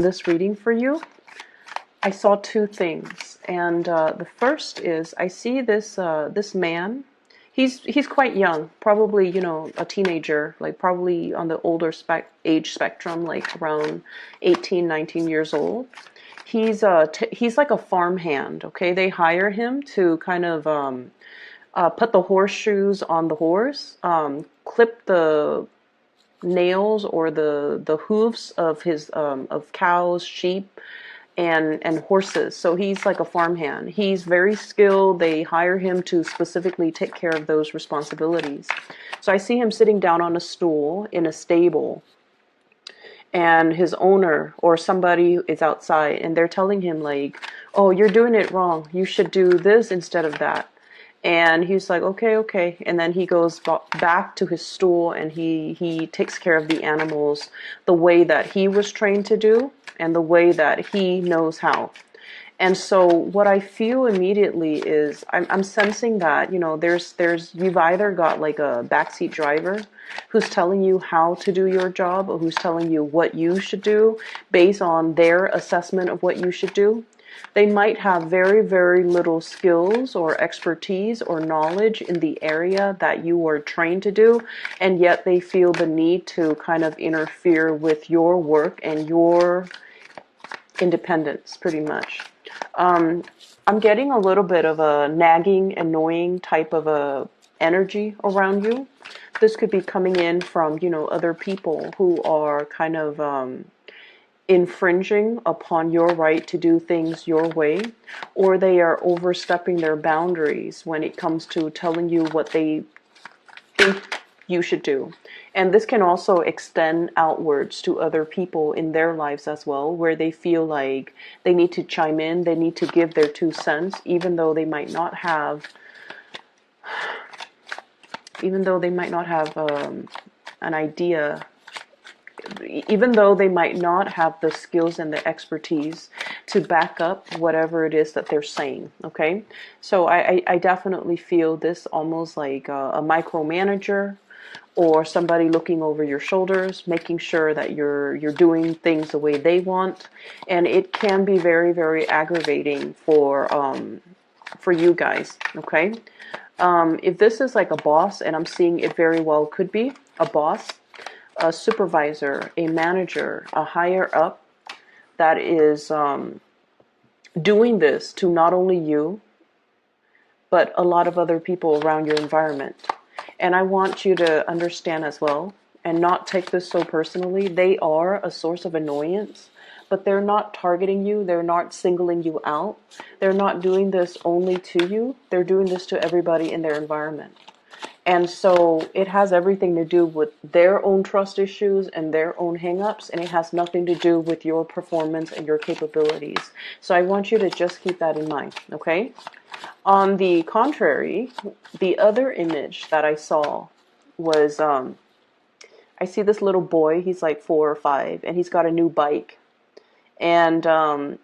this reading for you, I saw two things, and the first is I see this man. He's quite young, probably a teenager, like probably on the older age spectrum, like around 18, 19 years old. He's like a farmhand. Okay, they hire him to kind of put the horseshoes on the horse, clip the nails or the hooves of his of cows, sheep, and horses. So he's like a farmhand. He's very skilled. They hire him to specifically take care of those responsibilities. So I see him sitting down on a stool in a stable, and his owner or somebody is outside, and they're telling him like, "Oh, you're doing it wrong. You should do this instead of that." And he's like, okay, okay. And then he goes back to his stool, and he takes care of the animals the way that he was trained to do and the way that he knows how. And so what I feel immediately is I'm sensing that, you've either got like a backseat driver who's telling you how to do your job, or who's telling you what you should do based on their assessment of what you should do. They might have very, very little skills or expertise or knowledge in the area that you were trained to do, and yet they feel the need to kind of interfere with your work and your independence, pretty much. I'm getting a little bit of a nagging, annoying type of a energy around you. This could be coming in from, other people who are kind of infringing upon your right to do things your way, or they are overstepping their boundaries when it comes to telling you what they think you should do. And this can also extend outwards to other people in their lives as well, where they feel like they need to chime in, they need to give their 2 cents, even though they might not have an idea, even though they might not have the skills and the expertise to back up whatever it is that they're saying. Okay, so I definitely feel this almost like a micromanager, or somebody looking over your shoulders, making sure that you're doing things the way they want. And it can be very, very aggravating for you guys. Okay, if this is like a boss, and I'm seeing it very well could be a boss, a supervisor, a manager, a higher up that is doing this to not only you, but a lot of other people around your environment. And I want you to understand as well, and not take this so personally, they are a source of annoyance, but they're not targeting you, they're not singling you out, they're not doing this only to you, they're doing this to everybody in their environment. And so it has everything to do with their own trust issues and their own hangups, and it has nothing to do with your performance and your capabilities. So I want you to just keep that in mind, okay? On the contrary, the other image that I saw was, I see this little boy, he's like 4 or 5, and he's got a new bike. And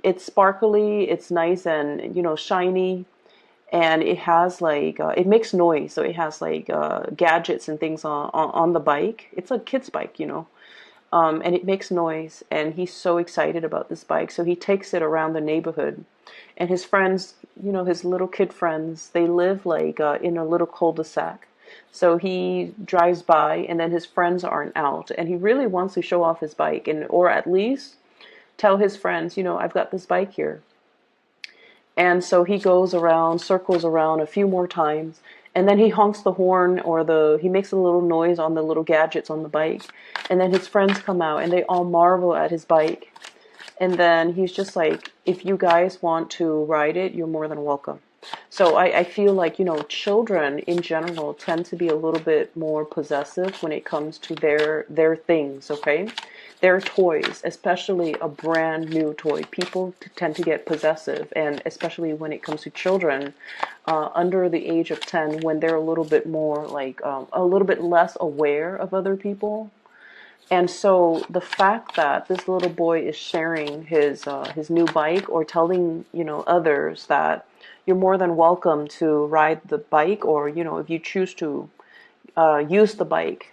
it's sparkly, it's nice and, shiny. And it has like, it makes noise. So it has like gadgets and things on the bike. It's a kid's bike, and it makes noise. And he's so excited about this bike. So he takes it around the neighborhood. And his friends, his little kid friends, they live like in a little cul-de-sac. So he drives by, and then his friends aren't out. And he really wants to show off his bike, or at least tell his friends, I've got this bike here. And so he goes around, circles around a few more times, and then he honks the horn, or he makes a little noise on the little gadgets on the bike. And then his friends come out, and they all marvel at his bike. And then he's just like, if you guys want to ride it, you're more than welcome. So I feel like, children in general tend to be a little bit more possessive when it comes to their things, okay? Their toys, especially a brand new toy. People tend to get possessive, and especially when it comes to children under the age of 10, when they're a little bit more like, a little bit less aware of other people. And so the fact that this little boy is sharing his new bike, or telling, others that you're more than welcome to ride the bike, or, if you choose to use the bike,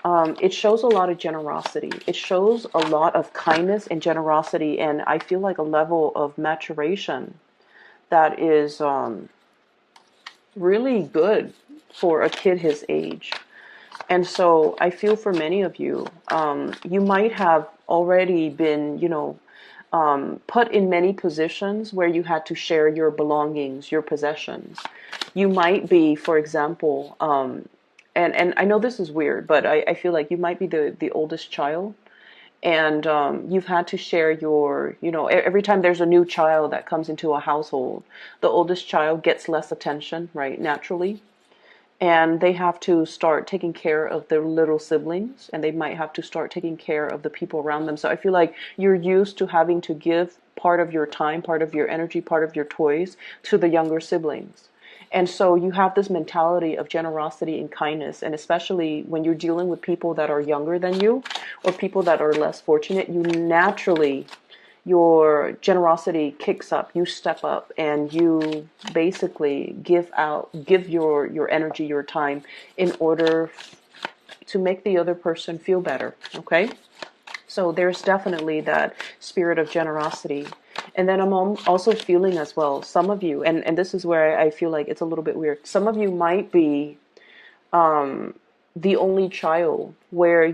it shows a lot of generosity. It shows a lot of kindness and generosity, and I feel like a level of maturation that is really good for a kid his age. And so I feel for many of you, you might have already been, put in many positions where you had to share your belongings, your possessions. You might be, for example, and I know this is weird, but I feel like you might be the oldest child. And you've had to share your, every time there's a new child that comes into a household, the oldest child gets less attention, right, naturally. And they have to start taking care of their little siblings, and they might have to start taking care of the people around them. So I feel like you're used to having to give part of your time, part of your energy, part of your toys to the younger siblings. And so you have this mentality of generosity and kindness, and especially when you're dealing with people that are younger than you or people that are less fortunate, you naturally, your generosity kicks up. You step up and you basically give your energy, your time, in order to make the other person feel better. Okay, so there's definitely that spirit of generosity. And then I'm also feeling as well, some of you, and this is where I feel like it's a little bit weird, some of you might be the only child where,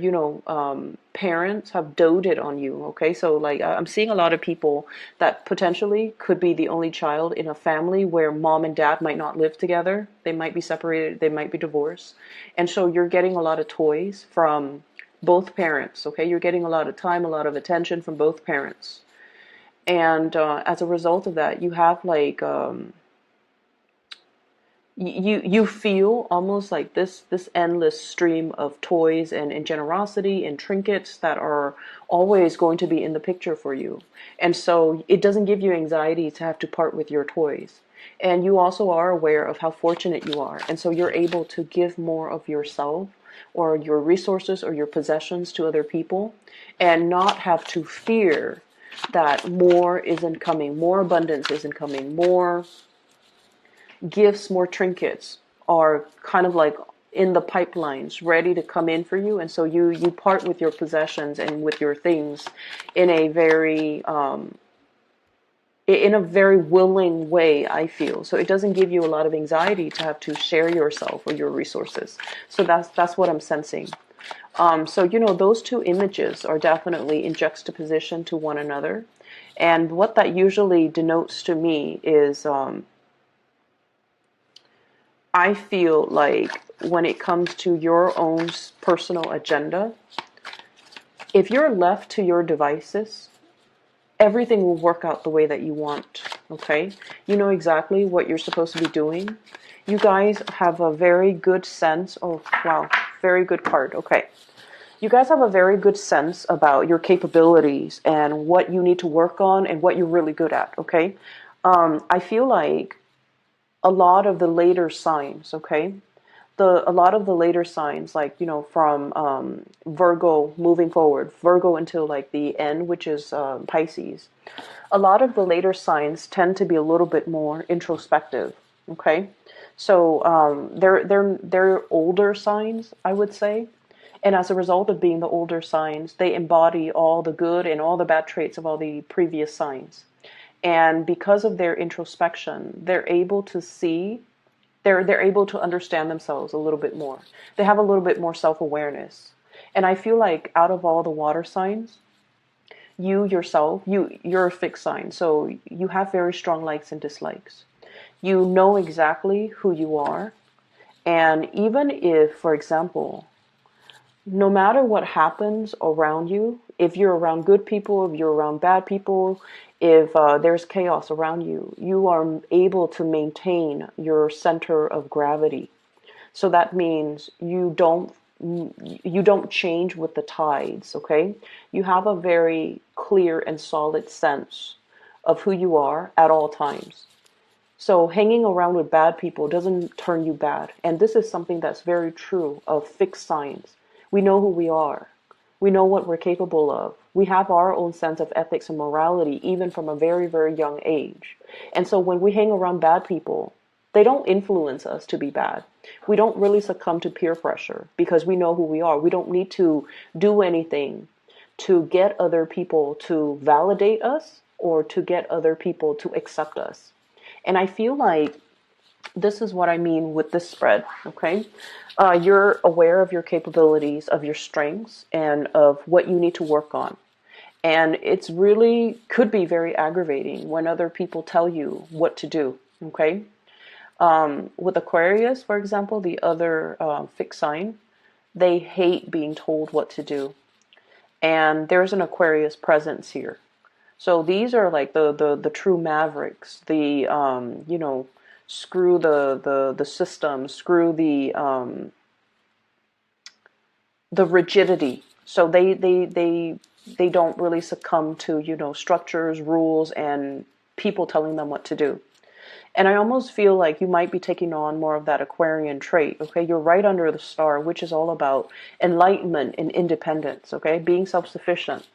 parents have doted on you. Okay, so like I'm seeing a lot of people that potentially could be the only child in a family where mom and dad might not live together. They might be separated, they might be divorced. And so you're getting a lot of toys from both parents. Okay, you're getting a lot of time, a lot of attention from both parents. And as a result of that, you have like you feel almost like this endless stream of toys and generosity and trinkets that are always going to be in the picture for you. And so it doesn't give you anxiety to have to part with your toys. And you also are aware of how fortunate you are. And so you're able to give more of yourself or your resources or your possessions to other people and not have to fear that more isn't coming, more abundance isn't coming, more gifts, more trinkets are kind of like in the pipelines ready to come in for you. And so you part with your possessions and with your things in a very willing way, I feel. So it doesn't give you a lot of anxiety to have to share yourself or your resources. So that's what I'm sensing. So those two images are definitely in juxtaposition to one another. And what that usually denotes to me is I feel like when it comes to your own personal agenda, if you're left to your devices, everything will work out the way that you want. Okay? You know exactly what you're supposed to be doing. You guys have a very good sense. Oh, wow. Very good card. Okay. You guys have a very good sense about your capabilities and what you need to work on and what you're really good at. Okay? I feel like a lot of the later signs, okay? A lot of the later signs, like, from Virgo moving forward, Virgo until like the end, which is Pisces. A lot of the later signs tend to be a little bit more introspective, okay? So they're older signs, I would say. And as a result of being the older signs, they embody all the good and all the bad traits of all the previous signs. And because of their introspection, they're able to see, they're able to understand themselves a little bit more. They have a little bit more self-awareness. And I feel like out of all the water signs, you yourself, you're a fixed sign. So you have very strong likes and dislikes. You know exactly who you are. And even if, for example, no matter what happens around you, if you're around good people, if you're around bad people, if there's chaos around you, you are able to maintain your center of gravity. So that means you don't change with the tides, okay? You have a very clear and solid sense of who you are at all times. So hanging around with bad people doesn't turn you bad. And this is something that's very true of fixed signs. We know who we are. We know what we're capable of. We have our own sense of ethics and morality, even from a very, very young age. And so when we hang around bad people, They don't influence us to be bad. We don't really succumb to peer pressure because we know who we are. We don't need to do anything to get other people to validate us or to get other people to accept us. And I feel like this is what I mean with this spread, okay? You're aware of your capabilities, of your strengths, and of what you need to work on. And it's really could be very aggravating when other people tell you what to do, okay? With Aquarius, for example, the other fixed sign, they hate being told what to do. And there's an Aquarius presence here. So these are like the true mavericks, screw the system, screw the rigidity. So they don't really succumb to, structures, rules, and people telling them what to do. And I almost feel like you might be taking on more of that Aquarian trait, okay? You're right under the star, which is all about enlightenment and independence, okay? Being self-sufficient,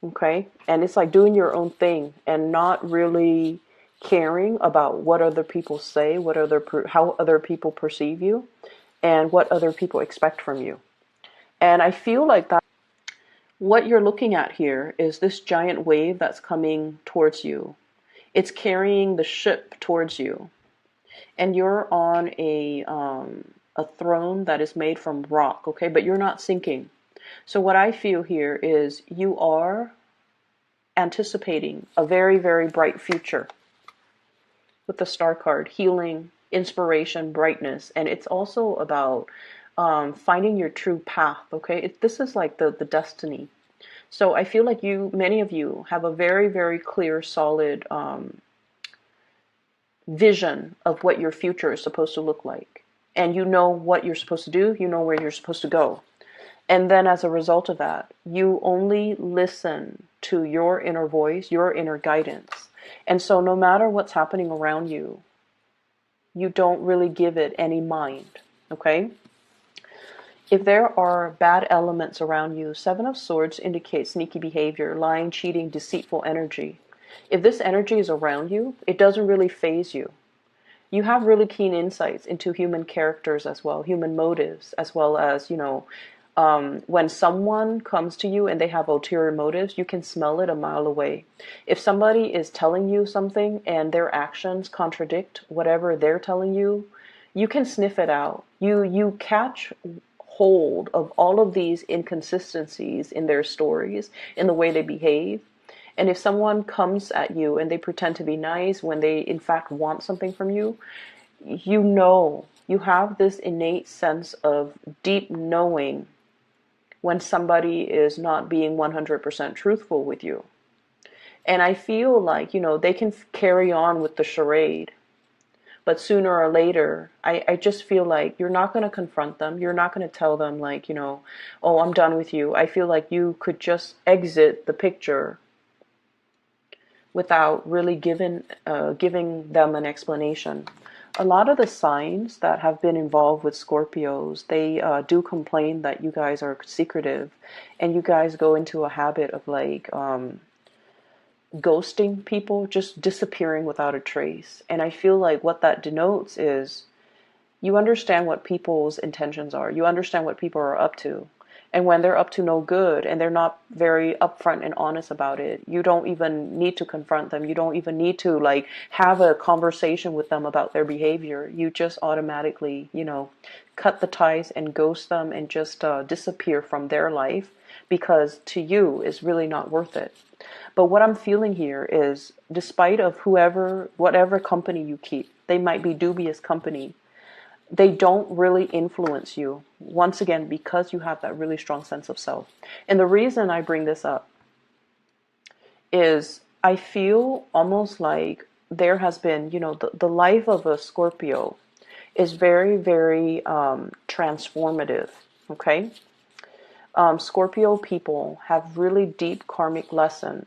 okay? And it's like doing your own thing and not really caring about what other people say, how other people perceive you, and what other people expect from you. And I feel like that what you're looking at here is this giant wave that's coming towards you. It's carrying the ship towards you, and you're on a throne that is made from rock, okay? But you're not sinking. So what I feel here is you are anticipating a very, very bright future with the star card, healing, inspiration, brightness, and it's also about finding your true path, okay? This is like the destiny. So I feel like many of you have a very, very clear, solid vision of what your future is supposed to look like. And you know what you're supposed to do, you know where you're supposed to go. And then as a result of that, you only listen to your inner voice, your inner guidance. And so no matter what's happening around you, you don't really give it any mind, okay? If there are bad elements around you, Seven of Swords indicates sneaky behavior, lying, cheating, deceitful energy. If this energy is around you, it doesn't really faze you. You have really keen insights into human characters as well, human motives, as well as, when someone comes to you and they have ulterior motives, you can smell it a mile away. If somebody is telling you something and their actions contradict whatever they're telling you, you can sniff it out. You catch hold of all of these inconsistencies in their stories, in the way they behave. And if someone comes at you and they pretend to be nice when they in fact want something from you, you have this innate sense of deep knowing when somebody is not being 100% truthful with you. And I feel like, they can carry on with the charade. But sooner or later, I just feel like you're not going to confront them. You're not going to tell them like, oh, I'm done with you. I feel like you could just exit the picture without really giving them an explanation. A lot of the signs that have been involved with Scorpios, they do complain that you guys are secretive and you guys go into a habit of like ghosting people, just disappearing without a trace. And I feel like what that denotes is you understand what people's intentions are. You understand what people are up to. And when they're up to no good and they're not very upfront and honest about it, you don't even need to confront them. You don't even need to like have a conversation with them about their behavior. You just automatically, cut the ties and ghost them and just disappear from their life because to you it's really not worth it. But what I'm feeling here is despite of whatever company you keep, they might be dubious company. They don't really influence you, once again, because you have that really strong sense of self. And the reason I bring this up is I feel almost like there has been, the life of a Scorpio is very, very transformative, okay? Scorpio people have really deep karmic lessons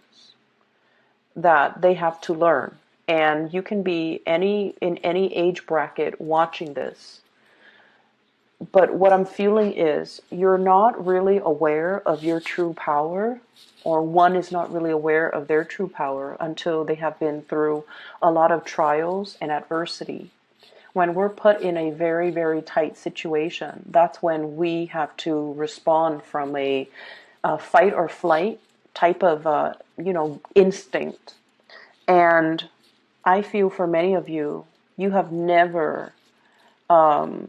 that they have to learn. And you can be in any age bracket watching this. But what I'm feeling is you're not really aware of your true power, or one is not really aware of their true power until they have been through a lot of trials and adversity. When we're put in a very, very tight situation, that's when we have to respond from a fight or flight type of, instinct. And I feel for many of you, you have never, I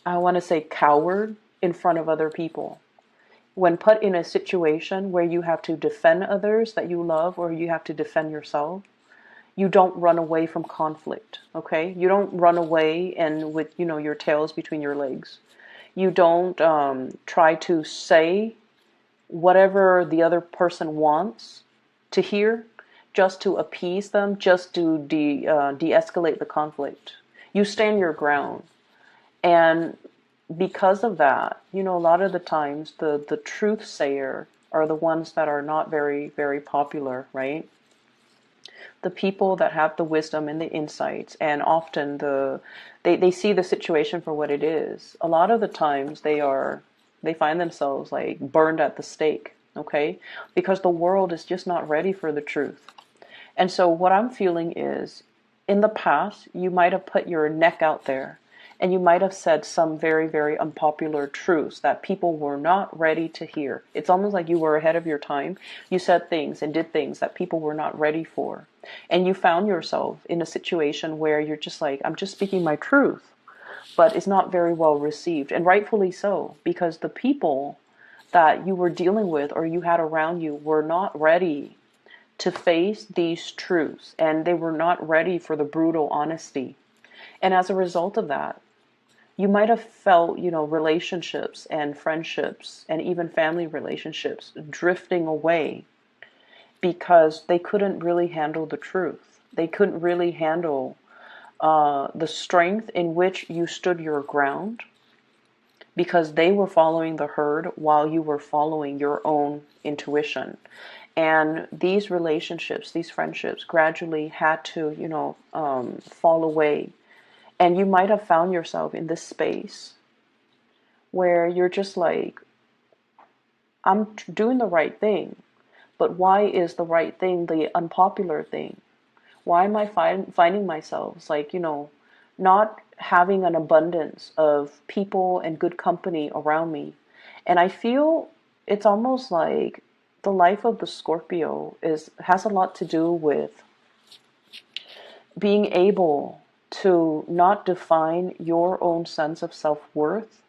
want to say, cowered in front of other people. When put in a situation where you have to defend others that you love, or you have to defend yourself, you don't run away from conflict, okay? You don't run away and with, your tails between your legs. You don't try to say whatever the other person wants to hear just to appease them, just to de-escalate the conflict. You stand your ground. And because of that, a lot of the times the truth sayer are the ones that are not very, very popular, right? The people that have the wisdom and the insights, and often they see the situation for what it is. A lot of the times they find themselves like burned at the stake, okay? Because the world is just not ready for the truth. And so what I'm feeling is, in the past, you might have put your neck out there, and you might have said some very, very unpopular truths that people were not ready to hear. It's almost like you were ahead of your time. You said things and did things that people were not ready for. And you found yourself in a situation where you're just like, I'm just speaking my truth. But it's not very well received. And rightfully so, because the people that you were dealing with or you had around you were not ready to face these truths. And they were not ready for the brutal honesty. And as a result of that, you might have felt, relationships and friendships and even family relationships drifting away because they couldn't really handle the truth. They couldn't really handle the strength in which you stood your ground, because they were following the herd while you were following your own intuition. And these relationships, these friendships gradually had to, fall away. And you might have found yourself in this space where you're just like, I'm doing the right thing, but why is the right thing the unpopular thing? Why am I finding myself like, not having an abundance of people and good company around me? And I feel it's almost like the life of the Scorpio has a lot to do with being able to not define your own sense of self-worth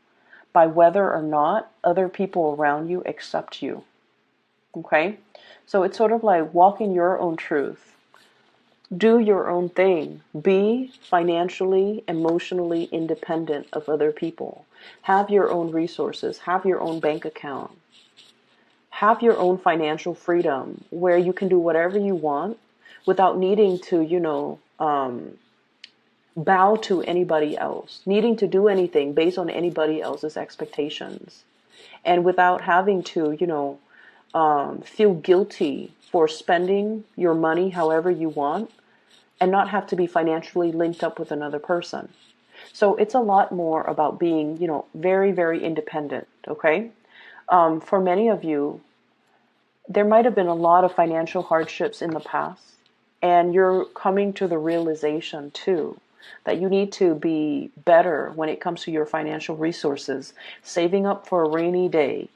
by whether or not other people around you accept you. Okay? So it's sort of like walking your own truth. Do your own thing. Be financially, emotionally independent of other people. Have your own resources. Have your own bank account. Have your own financial freedom where you can do whatever you want without needing to, bow to anybody else, needing to do anything based on anybody else's expectations, and without having to, feel guilty for spending your money however you want and not have to be financially linked up with another person. So it's a lot more about being, very, very independent, okay? For many of you, there might have been a lot of financial hardships in the past, and you're coming to the realization too that you need to be better when it comes to your financial resources, saving up for a rainy day,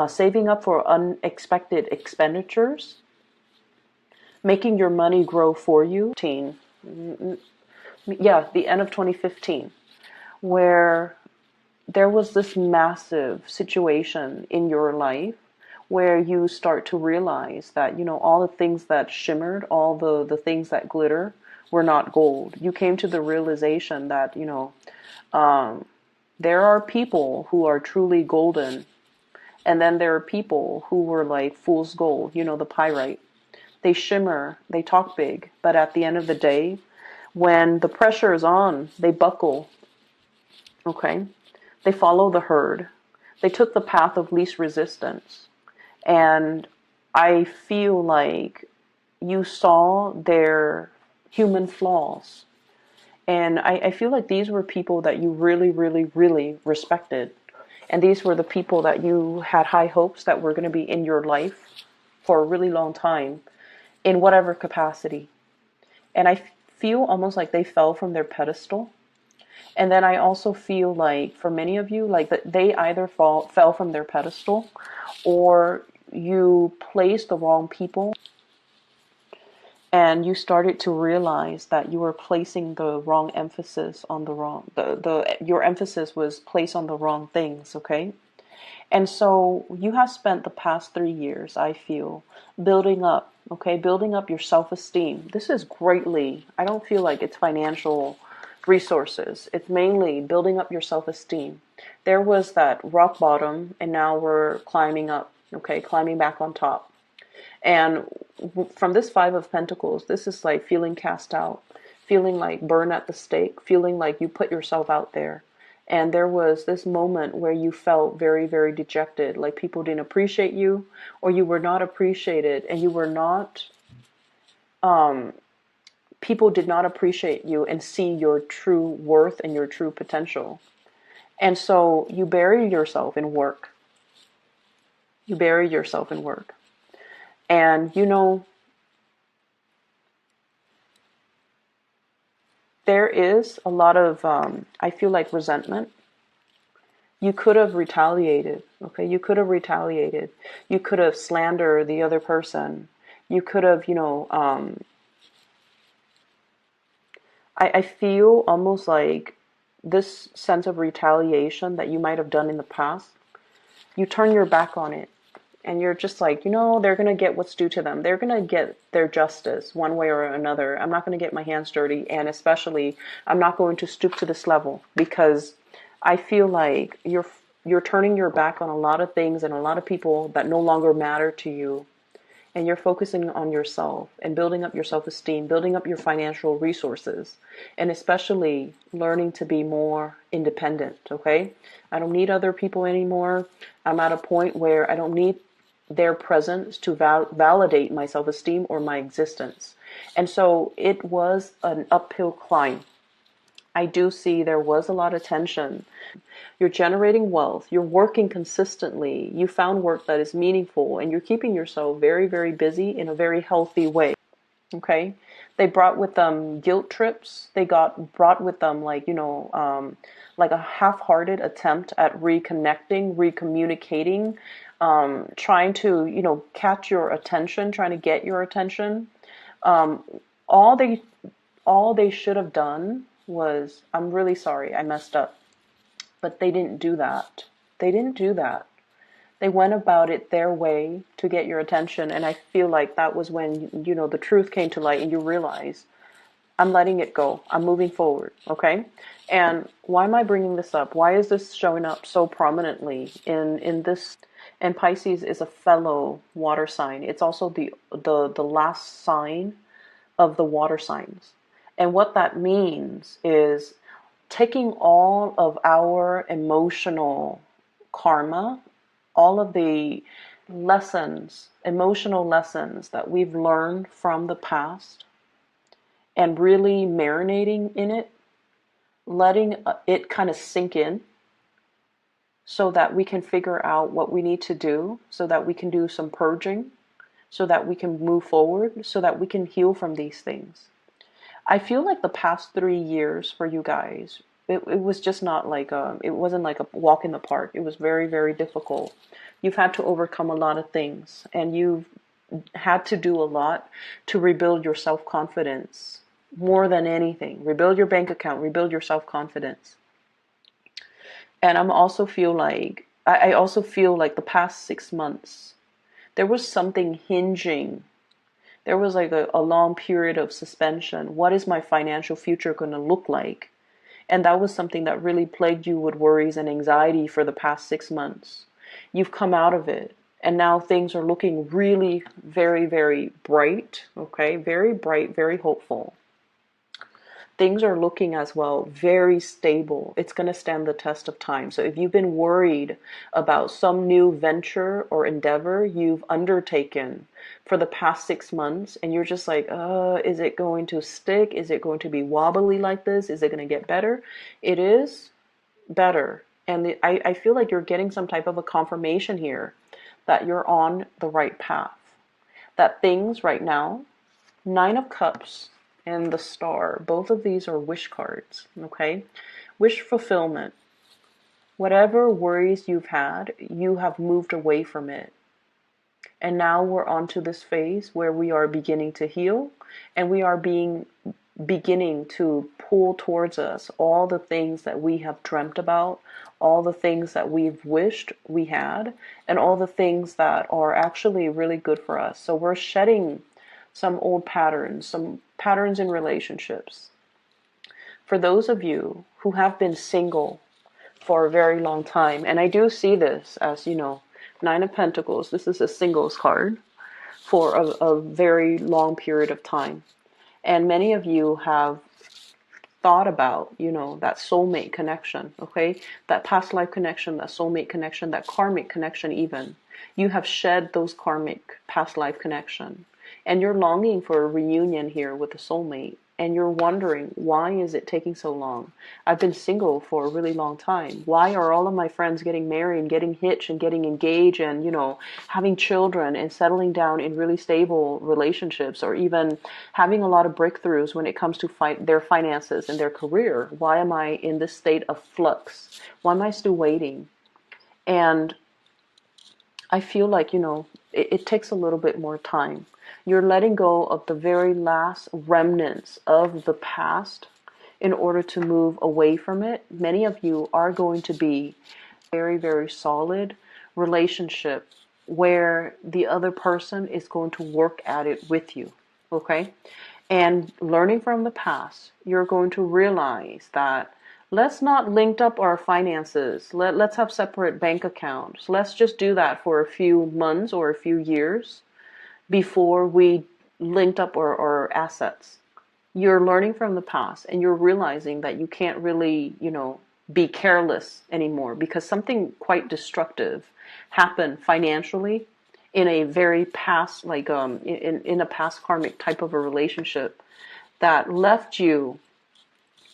saving up for unexpected expenditures, making your money grow for you. The end of 2015, where there was this massive situation in your life where you start to realize that, all the things that shimmered, all the things that glitter were not gold. You came to the realization that, there are people who are truly golden, and then there are people who were like fool's gold, the pyrite. They shimmer, they talk big, but at the end of the day, when the pressure is on, they buckle, okay? They follow the herd. They took the path of least resistance. And I feel like you saw their human flaws And I feel like these were people that you really, really, really respected. And these were the people that you had high hopes that were going to be in your life for a really long time, in whatever capacity. And I feel almost like they fell from their pedestal. And then I also feel like for many of you, like that they either fell from their pedestal, or you placed the wrong people and you started to realize that you were placing the wrong emphasis on the wrong, your emphasis was placed on the wrong things, okay? And so you have spent the past 3 years, I feel, building up, okay, building up your self-esteem. This is greatly, I don't feel like it's financial resources. It's mainly building up your self-esteem. There was that rock bottom, and now we're climbing up, okay, climbing back on top. And from this Five of Pentacles, this is like feeling cast out, feeling like burned at the stake, feeling like you put yourself out there. And there was this moment where you felt very, very dejected, like people didn't appreciate you, or you were not appreciated, and you were not, people did not appreciate you and see your true worth and your true potential. And so you buried yourself in work. You buried yourself in work. And, you know, there is a lot of, I feel like, resentment. You could have retaliated, okay? You could have retaliated. You could have slandered the other person. You could have, you know, I feel almost like this sense of retaliation that you might have done in the past, you turn your back on it. And you're just like, you know, they're going to get what's due to them. They're going to get their justice one way or another. I'm not going to get my hands dirty. And especially, I'm not going to stoop to this level, because I feel like you're turning your back on a lot of things and a lot of people that no longer matter to you. And you're focusing on yourself and building up your self-esteem, building up your financial resources, and especially learning to be more independent, okay? I don't need other people anymore. I'm at a point where I don't need their presence to validate my self-esteem or my existence. And so it was an uphill climb. I do see there was a lot of tension. You're generating wealth. You're working consistently. You found work that is meaningful, and you're keeping yourself very, very busy in a very healthy way. Okay? They brought with them guilt trips. They brought with them, like, you know, like a half-hearted attempt at reconnecting, recommunicating, trying to, you know, catch your attention, trying to get your attention. All they should have done was, I'm really sorry, I messed up. But they didn't do that. They didn't do that. They went about it their way to get your attention. And I feel like that was when, you know, the truth came to light and you realize, I'm letting it go. I'm moving forward. Okay. And why am I bringing this up? Why is this showing up so prominently in this? And Pisces is a fellow water sign. It's also the last sign of the water signs. And what that means is taking all of our emotional karma, all of the lessons, emotional lessons that we've learned from the past, and really marinating in it, letting it kind of sink in, so that we can figure out what we need to do, so that we can do some purging, so that we can move forward, so that we can heal from these things. I feel like the past 3 years for you guys, it was just not like it wasn't like a walk in the park. It was very, very difficult. You've had to overcome a lot of things, and you've had to do a lot to rebuild your self-confidence more than anything. Rebuild your bank account, rebuild your self-confidence. And I also feel like the past 6 months, there was something hinging. There was like a long period of suspension. What is my financial future going to look like? And that was something that really plagued you with worries and anxiety for the past 6 months. You've come out of it. And now things are looking really very, very bright. Okay? Very bright, very hopeful. things are looking as well very stable. It's going to stand the test of time. So if you've been worried about some new venture or endeavor you've undertaken for the past 6 months, and you're just like, is it going to stick? Is it going to be wobbly like this? Is it going to get better? It is better. And I feel like you're getting some type of a confirmation here that you're on the right path. That things right now, Nine of Cups and the Star, both of these are wish cards, okay? Wish fulfillment. Whatever worries you've had, you have moved away from it. And now we're on to this phase where we are beginning to heal, and we are beginning to pull towards us all the things that we have dreamt about, all the things that we've wished we had, and all the things that are actually really good for us. So we're shedding some old patterns, some patterns in relationships. For those of you who have been single for a very long time, and I do see this as, Nine of Pentacles, this is a singles card for a very long period of time. And many of you have thought about, that soulmate connection, okay? That past life connection, that soulmate connection, that karmic connection even. You have shed those karmic past life connection. And you're longing for a reunion here with a soulmate. And you're wondering, why is it taking so long? I've been single for a really long time. Why are all of my friends getting married and getting hitched and getting engaged and, having children and settling down in really stable relationships, or even having a lot of breakthroughs when it comes to their finances and their career? Why am I in this state of flux? Why am I still waiting? And I feel like, it takes a little bit more time. You're letting go of the very last remnants of the past in order to move away from it. Many of you are going to be very, very solid relationship where the other person is going to work at it with you, okay? And learning from the past, you're going to realize that let's not link up our finances. Let's have separate bank accounts. Let's just do that for a few months or a few years before we linked up our assets. You're learning from the past, and you're realizing that you can't really, be careless anymore, because something quite destructive happened financially in a very past, like in a past karmic type of a relationship that left you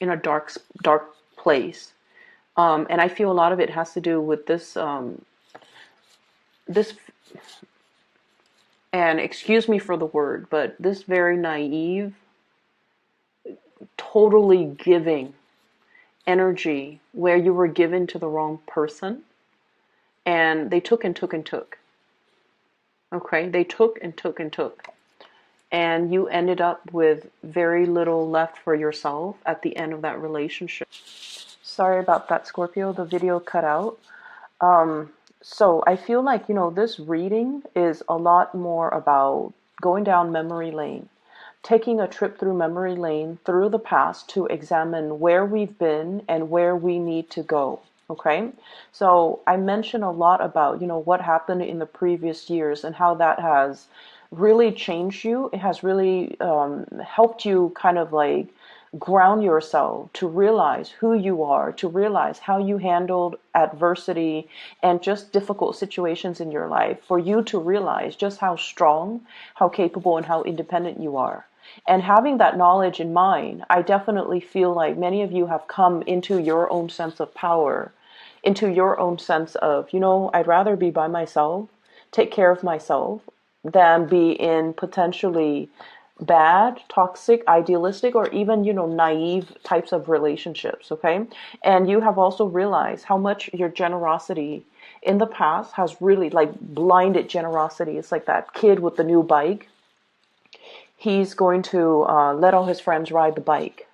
in a dark place. And I feel a lot of it has to do with this and excuse me for the word, but this very naive, totally giving energy where you were given to the wrong person, and they took and took and took. Okay, they took and took and took. And you ended up with very little left for yourself at the end of that relationship. Sorry about that, Scorpio. The video cut out. So I feel like, this reading is a lot more about going down memory lane, taking a trip through memory lane through the past to examine where we've been and where we need to go. Okay. So I mentioned a lot about, what happened in the previous years and how that has really changed you. It has really helped you kind of like ground yourself to realize who you are, to realize how you handled adversity and just difficult situations in your life, for you to realize just how strong, how capable, and how independent you are. And having that knowledge in mind, I definitely feel like many of you have come into your own sense of power, into your own sense of, I'd rather be by myself, take care of myself, than be in potentially bad, toxic, idealistic, or even, naive types of relationships, okay? And you have also realized how much your generosity in the past has really like blinded generosity. It's like that kid with the new bike. He's going to let all his friends ride the bike.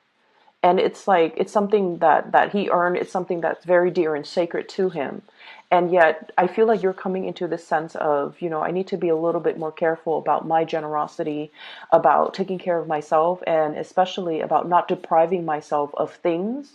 And it's like, it's something that he earned. It's something that's very dear and sacred to him. And yet I feel like you're coming into this sense of, I need to be a little bit more careful about my generosity, about taking care of myself, and especially about not depriving myself of things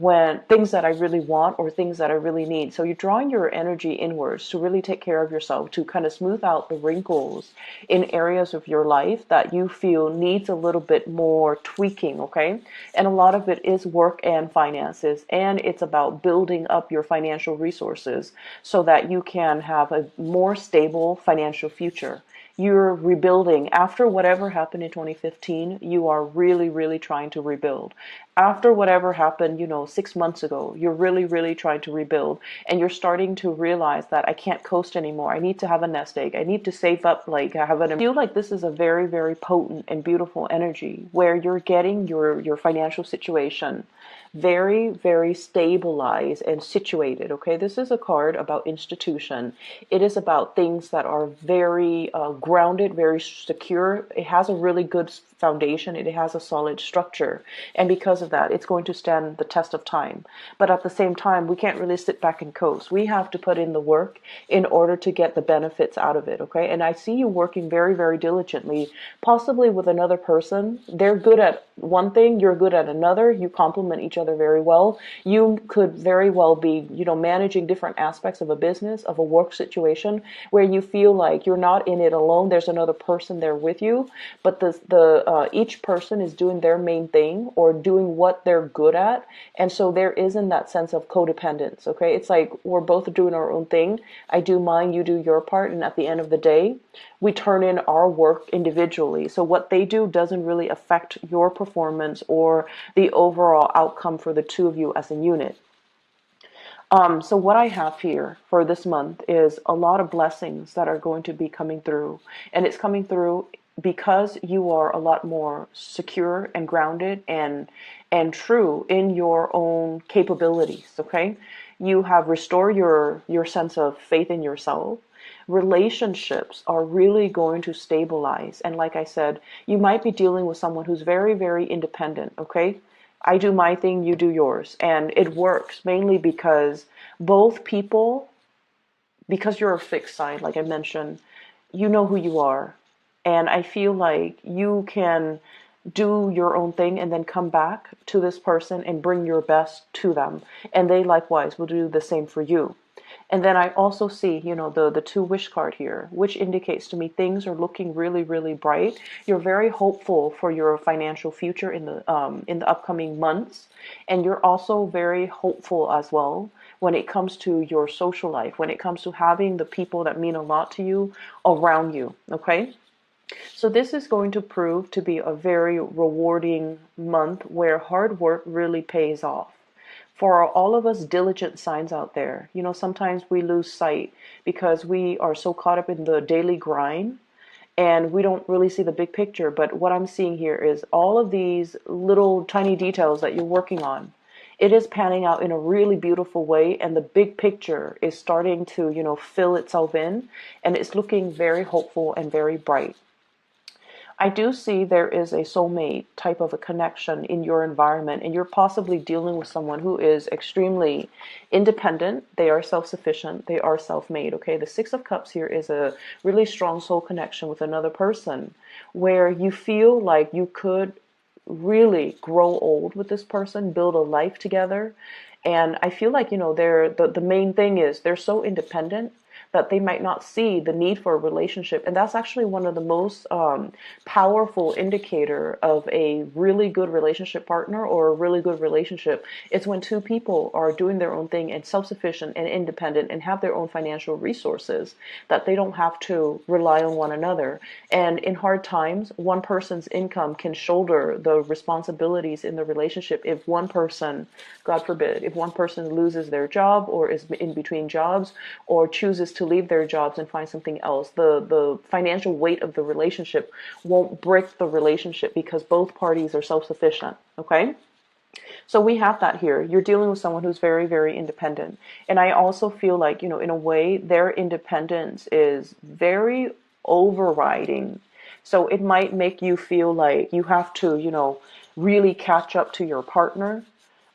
when things that I really want or things that I really need. So you're drawing your energy inwards to really take care of yourself, to kind of smooth out the wrinkles in areas of your life that you feel needs a little bit more tweaking, okay? And a lot of it is work and finances, and it's about building up your financial resources so that you can have a more stable financial future. You're rebuilding after whatever happened in 2015. You are really, really trying to rebuild. After whatever happened, 6 months ago, you're really, really trying to rebuild. And you're starting to realize that I can't coast anymore. I need to have a nest egg. I need to save up, like I feel like this is a very, very potent and beautiful energy where you're getting your financial situation very, very stabilized and situated. Okay, this is a card about institution. It is about things that are very grounded, very secure. It has a really good foundation. It has a solid structure, and because of that, it's going to stand the test of time. But at the same time, we can't really sit back and coast. We have to put in the work in order to get the benefits out of it. Okay, and I see you working very, very diligently, possibly with another person. They're good at one thing, you're good at another. You complement each other very well. You could very well be, managing different aspects of a business, of a work situation, where you feel like you're not in it alone. There's another person there with you, but each person is doing their main thing or doing what they're good at, and so there isn't that sense of codependence. Okay, it's like we're both doing our own thing. I do mine, you do your part, and at the end of the day, we turn in our work individually. So what they do doesn't really affect your performance or the overall outcome for the two of you as a unit. So what I have here for this month is a lot of blessings that are going to be coming through. And it's coming through because you are a lot more secure and grounded and true in your own capabilities, okay? You have restored your sense of faith in yourself. Relationships are really going to stabilize. And like I said, you might be dealing with someone who's very, very independent, okay? I do my thing, you do yours. And it works mainly because both people, because you're a fixed sign, like I mentioned, you know who you are. And I feel like you can do your own thing and then come back to this person and bring your best to them. And they likewise will do the same for you. And then I also see, the two wish card here, which indicates to me things are looking really, really bright. You're very hopeful for your financial future in the upcoming months. And you're also very hopeful as well when it comes to your social life, when it comes to having the people that mean a lot to you around you. Okay? So this is going to prove to be a very rewarding month where hard work really pays off. For all of us diligent signs out there, sometimes we lose sight because we are so caught up in the daily grind and we don't really see the big picture. But what I'm seeing here is all of these little tiny details that you're working on. It is panning out in a really beautiful way, and the big picture is starting to, fill itself in, and it's looking very hopeful and very bright. I do see there is a soulmate type of a connection in your environment, and you're possibly dealing with someone who is extremely independent. They are self-sufficient. They are self-made. Okay, the Six of Cups here is a really strong soul connection with another person where you feel like you could really grow old with this person, build a life together. And I feel like, the main thing is they're so independent that they might not see the need for a relationship. And that's actually one of the most powerful indicator of a really good relationship partner or a really good relationship. It's when two people are doing their own thing and self-sufficient and independent and have their own financial resources, that they don't have to rely on one another. And in hard times, one person's income can shoulder the responsibilities in the relationship. If one person, God forbid, if one person loses their job or is in between jobs or chooses to leave their jobs and find something else, the financial weight of the relationship won't break the relationship because both parties are self-sufficient. Okay? So we have that here. You're dealing with someone who's very, very independent. And I also feel like, in a way, their independence is very overriding. So it might make you feel like you have to, really catch up to your partner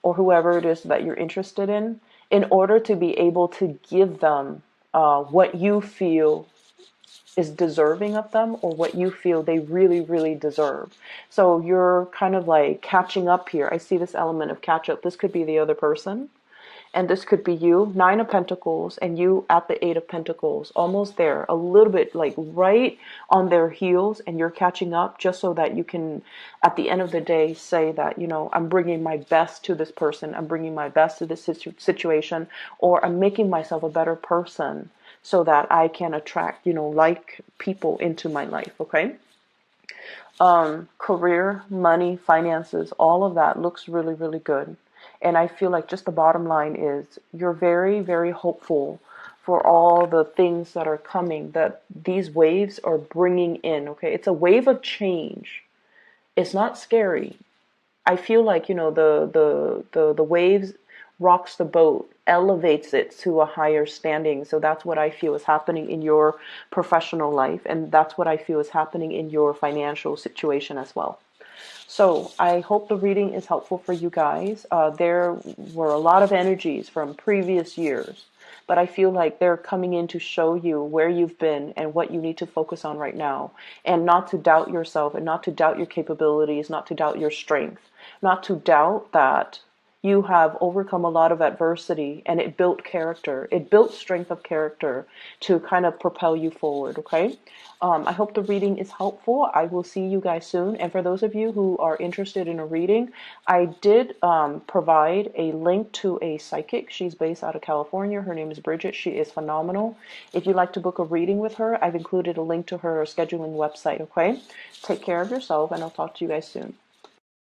or whoever it is that you're interested in order to be able to give them what you feel is deserving of them, or what you feel they really, really deserve. So you're kind of like catching up here. I see this element of catch up. This could be the other person, and this could be you. Nine of Pentacles, and you at the Eight of Pentacles, almost there, a little bit like right on their heels, and you're catching up just so that you can, at the end of the day, say that, you know, I'm bringing my best to this person, I'm bringing my best to this situation, or I'm making myself a better person so that I can attract, you know, like people into my life, okay? Career, money, finances, all of that looks really, really good. And I feel like just the bottom line is you're very, very hopeful for all the things that are coming, that these waves are bringing in, okay? It's a wave of change. It's not scary. I feel like, you know, the waves rocks the boat, elevates it to a higher standing. So that's what I feel is happening in your professional life, and that's what I feel is happening in your financial situation as well. So I hope the reading is helpful for you guys. There were a lot of energies from previous years, but I feel like they're coming in to show you where you've been and what you need to focus on right now, and not to doubt yourself, and not to doubt your capabilities, not to doubt your strength, not to doubt that you have overcome a lot of adversity, and it built character. It built strength of character to kind of propel you forward, okay? I hope the reading is helpful. I will see you guys soon. And for those of you who are interested in a reading, I did provide a link to a psychic. She's based out of California. Her name is Bridget. She is phenomenal. If you'd like to book a reading with her, I've included a link to her scheduling website, okay? Take care of yourself, and I'll talk to you guys soon.